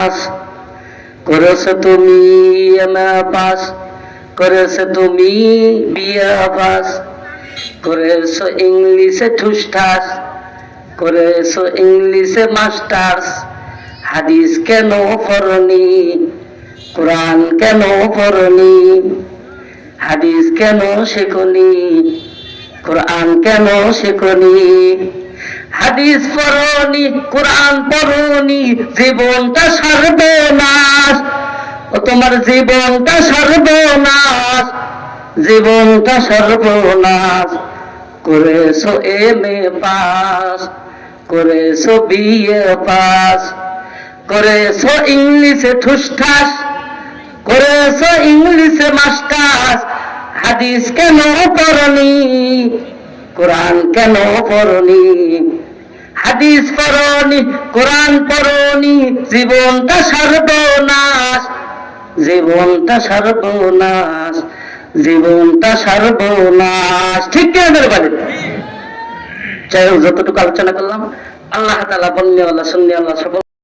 pass করেছো তুমি MA pass করেছো তুমি বিএ পাস করেছো ইংলিশে ঠুসঠাস করেছো ইংলিশে মাস্টার্স হাদিস কেন পড়নি কোরআন কেন পড়নি হাদিস কেন শেখনি কোরআন কেন শেখনি হাদিস পড়নি কোরআন পড়নি জীবনটা সর্বনাশ ও তোমার জীবনটা সর্বনাশ জীবনটা সর্বনাশ করেছো এমএ পাস করেছো বিএ পাস করেছো ইংলিশে ঠুসঠাস করেছো ইংলিশে মাস্টার্স হাদিস কেন পড়নি কোরআন কেন পড়নি হাদিস পড়নি কোরআন পড়নি জীবনটা সর্বনাশ জীবনটা সর্বনাশ জীবনটা সর্বনাশ ঠিক কেন বলেন যাই হোক যতটুকু আলোচনা করলাম আল্লাহ তাআলা বন্যওয়ালা সুন্নিওয়ালা সব